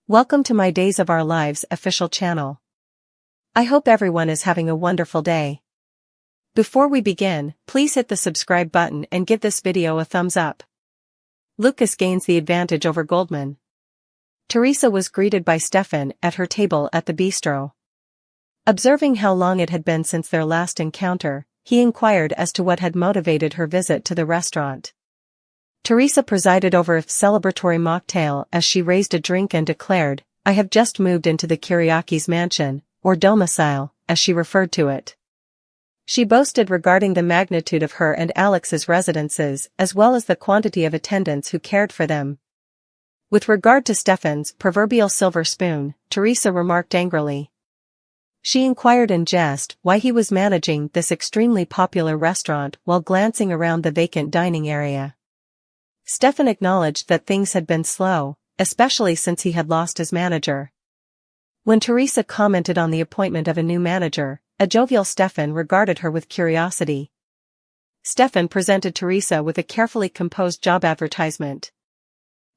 Welcome to my Days of Our Lives official channel. I hope everyone is having a wonderful day. Before we begin, please hit the subscribe button and give this video a thumbs up. Lucas gains the advantage over Goldman. Teresa was greeted by Stefan at her table at the bistro. Observing how long it had been since their last encounter, he inquired as to what had motivated her visit to the restaurant. Teresa presided over a celebratory mocktail as she raised a drink and declared, "I have just moved into the Kiriaki's mansion, or domicile, as she referred to it." She boasted regarding the magnitude of her and Alex's residences as well as the quantity of attendants who cared for them. With regard to Stefan's proverbial silver spoon, Teresa remarked angrily. She inquired in jest why he was managing this extremely popular restaurant while glancing around the vacant dining area. Stefan acknowledged that things had been slow, especially since he had lost his manager. When Teresa commented on the appointment of a new manager, a jovial Stefan regarded her with curiosity. Stefan presented Teresa with a carefully composed job advertisement.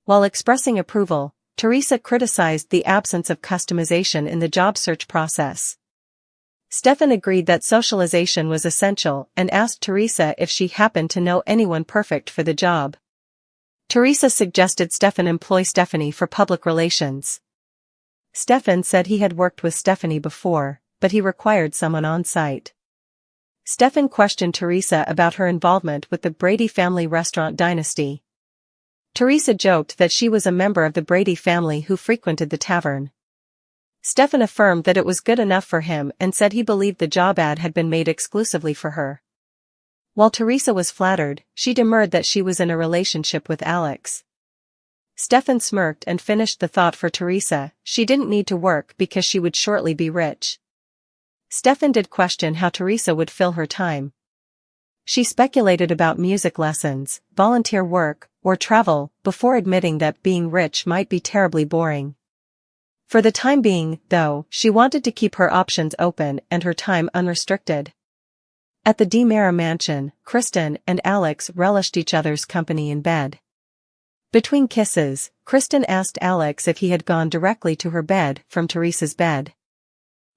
While expressing approval, Teresa criticized the absence of customization in the job search process. Stefan agreed that socialization was essential and asked Teresa if she happened to know anyone perfect for the job. Teresa suggested Stefan employ Stephanie for public relations. Stefan said he had worked with Stephanie before, but he required someone on site. Stefan questioned Teresa about her involvement with the Brady family restaurant dynasty. Teresa joked that she was a member of the Brady family who frequented the tavern. Stefan affirmed that it was good enough for him and said he believed the job ad had been made exclusively for her. While Teresa was flattered, she demurred that she was in a relationship with Alex. Stefan smirked and finished the thought for Teresa, she didn't need to work because she would shortly be rich. Stefan did question how Teresa would fill her time. She speculated about music lessons, volunteer work, or travel, before admitting that being rich might be terribly boring. For the time being, though, she wanted to keep her options open and her time unrestricted. At the DiMera mansion, Kristen and Alex relished each other's company in bed. Between kisses, Kristen asked Alex if he had gone directly to her bed from Teresa's bed.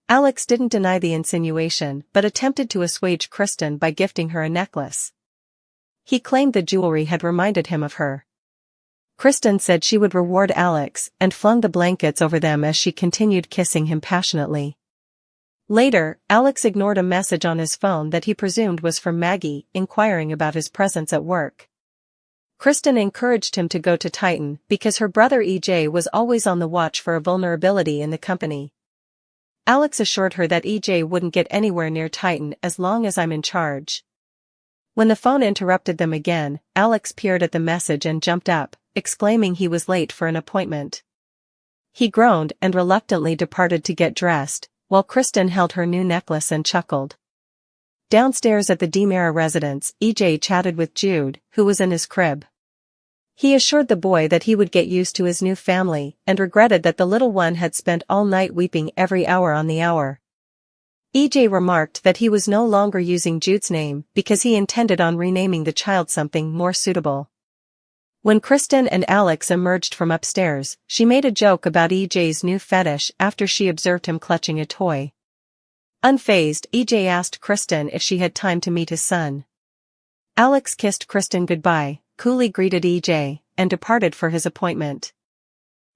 Alex didn't deny the insinuation but attempted to assuage Kristen by gifting her a necklace. He claimed the jewelry had reminded him of her. Kristen said she would reward Alex and flung the blankets over them as she continued kissing him passionately. Later, Alex ignored a message on his phone that he presumed was from Maggie, inquiring about his presence at work. Kristen encouraged him to go to Titan because her brother EJ was always on the watch for a vulnerability in the company. Alex assured her that EJ wouldn't get anywhere near Titan as long as I'm in charge. When the phone interrupted them again, Alex peered at the message and jumped up, exclaiming he was late for an appointment. He groaned and reluctantly departed to get dressed, while Kristen held her new necklace and chuckled. Downstairs at the DiMera residence, EJ chatted with Jude, who was in his crib. He assured the boy that he would get used to his new family and regretted that the little one had spent all night weeping every hour on the hour. EJ remarked that he was no longer using Jude's name because he intended on renaming the child something more suitable. When Kristen and Alex emerged from upstairs, she made a joke about EJ's new fetish after she observed him clutching a toy. Unfazed, EJ asked Kristen if she had time to meet his son. Alex kissed Kristen goodbye, coolly greeted EJ, and departed for his appointment.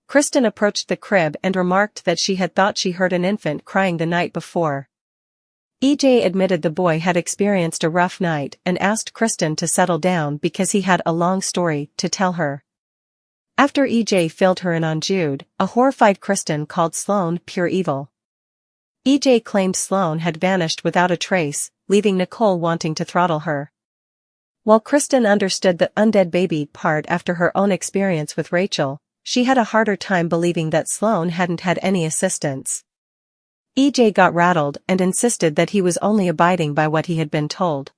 Kristen approached the crib and remarked that she had thought she heard an infant crying the night before. EJ admitted the boy had experienced a rough night and asked Kristen to settle down because he had a long story to tell her. After EJ filled her in on Jude, a horrified Kristen called Sloane pure evil. EJ claimed Sloane had vanished without a trace, leaving Nicole wanting to throttle her. While Kristen understood the undead baby part after her own experience with Rachel, she had a harder time believing that Sloane hadn't had any assistance. EJ got rattled and insisted that he was only abiding by what he had been told.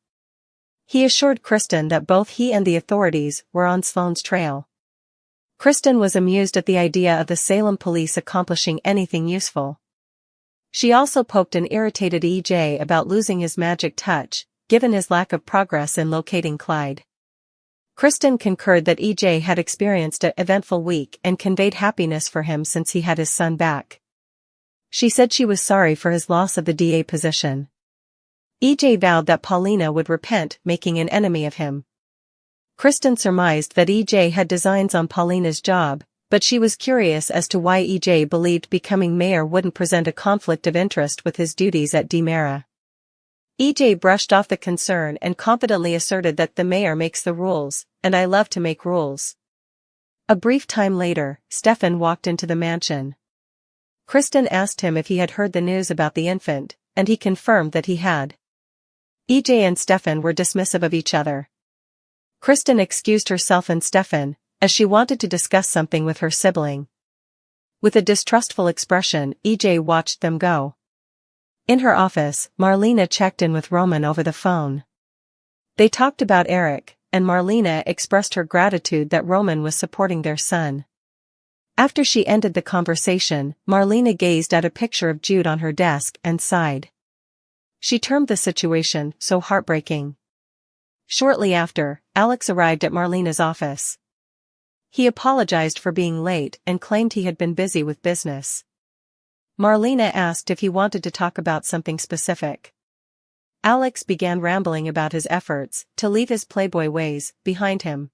He assured Kristen that both he and the authorities were on Sloane's trail. Kristen was amused at the idea of the Salem police accomplishing anything useful. She also poked an irritated EJ about losing his magic touch, given his lack of progress in locating Clyde. Kristen concurred that EJ had experienced an eventful week and conveyed happiness for him since he had his son back. She said she was sorry for his loss of the DA position. EJ vowed that Paulina would repent making an enemy of him. Kristen surmised that EJ had designs on Paulina's job, but she was curious as to why EJ believed becoming mayor wouldn't present a conflict of interest with his duties at DiMera. EJ brushed off the concern and confidently asserted that the mayor makes the rules, and I love to make rules. A brief time later, Stefan walked into the mansion. Kristen asked him if he had heard the news about the infant, and he confirmed that he had. EJ and Stefan were dismissive of each other. Kristen excused herself and Stefan, as she wanted to discuss something with her sibling. With a distrustful expression, EJ watched them go. In her office, Marlena checked in with Roman over the phone. They talked about Eric, and Marlena expressed her gratitude that Roman was supporting their son. After she ended the conversation, Marlena gazed at a picture of Jude on her desk and sighed. She termed the situation so heartbreaking. Shortly after, Alex arrived at Marlena's office. He apologized for being late and claimed he had been busy with business. Marlena asked if he wanted to talk about something specific. Alex began rambling about his efforts to leave his playboy ways behind him.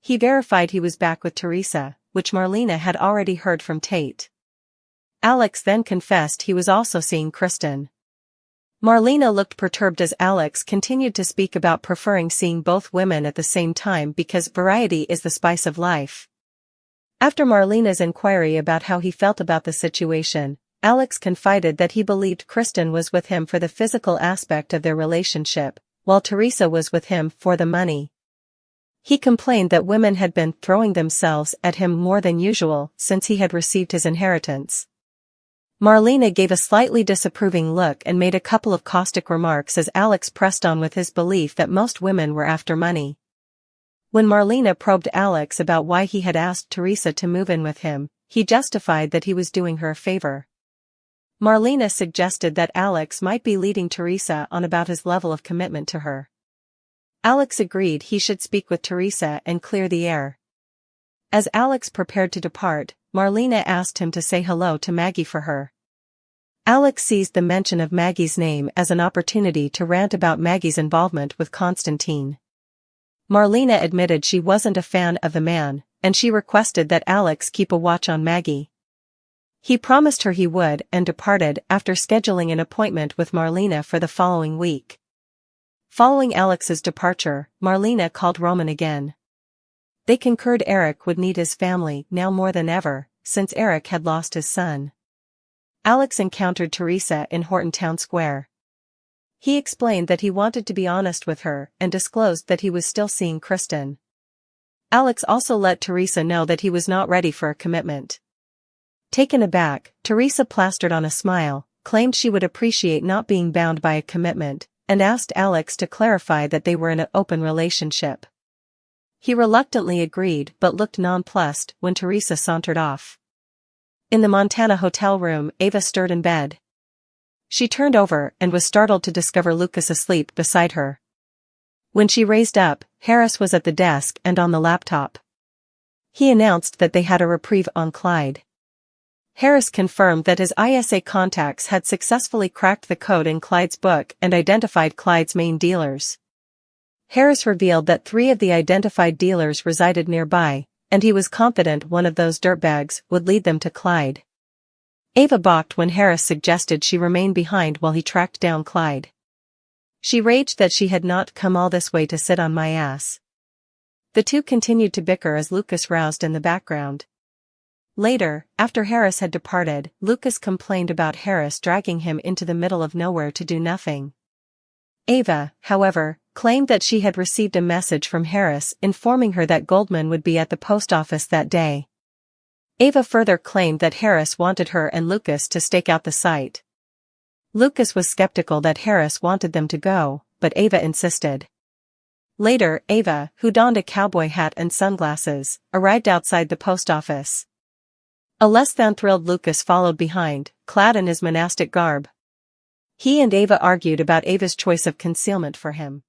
He verified he was back with Teresa, which Marlena had already heard from Tate. Alex then confessed he was also seeing Kristen. Marlena looked perturbed as Alex continued to speak about preferring seeing both women at the same time because variety is the spice of life. After Marlena's inquiry about how he felt about the situation, Alex confided that he believed Kristen was with him for the physical aspect of their relationship, while Teresa was with him for the money. He complained that women had been throwing themselves at him more than usual since he had received his inheritance. Marlena gave a slightly disapproving look and made a couple of caustic remarks as Alex pressed on with his belief that most women were after money. When Marlena probed Alex about why he had asked Teresa to move in with him, he justified that he was doing her a favor. Marlena suggested that Alex might be leading Teresa on about his level of commitment to her. Alex agreed he should speak with Teresa and clear the air. As Alex prepared to depart, Marlena asked him to say hello to Maggie for her. Alex seized the mention of Maggie's name as an opportunity to rant about Maggie's involvement with Constantine. Marlena admitted she wasn't a fan of the man, and she requested that Alex keep a watch on Maggie. He promised her he would and departed after scheduling an appointment with Marlena for the following week. Following Alex's departure, Marlena called Roman again. They concurred Eric would need his family now more than ever, since Eric had lost his son. Alex encountered Teresa in Horton Town Square. He explained that he wanted to be honest with her and disclosed that he was still seeing Kristen. Alex also let Teresa know that he was not ready for a commitment. Taken aback, Teresa plastered on a smile, claimed she would appreciate not being bound by a commitment, and asked Alex to clarify that they were in an open relationship. He reluctantly agreed but looked nonplussed when Teresa sauntered off. In the Montana hotel room, Ava stirred in bed. She turned over and was startled to discover Lucas asleep beside her. When she raised up, Harris was at the desk and on the laptop. He announced that they had a reprieve on Clyde. Harris confirmed that his ISA contacts had successfully cracked the code in Clyde's book and identified Clyde's main dealers. Harris revealed that 3 of the identified dealers resided nearby, and he was confident one of those dirtbags would lead them to Clyde. Ava balked when Harris suggested she remain behind while he tracked down Clyde. She raged that she had not come all this way to sit on my ass. The two continued to bicker as Lucas roused in the background. Later, after Harris had departed, Lucas complained about Harris dragging him into the middle of nowhere to do nothing. Ava, however, claimed that she had received a message from Harris informing her that Goldman would be at the post office that day. Ava further claimed that Harris wanted her and Lucas to stake out the site. Lucas was skeptical that Harris wanted them to go, but Ava insisted. Later, Ava, who donned a cowboy hat and sunglasses, arrived outside the post office. A less than thrilled Lucas followed behind, clad in his monastic garb. He and Ava argued about Ava's choice of concealment for him.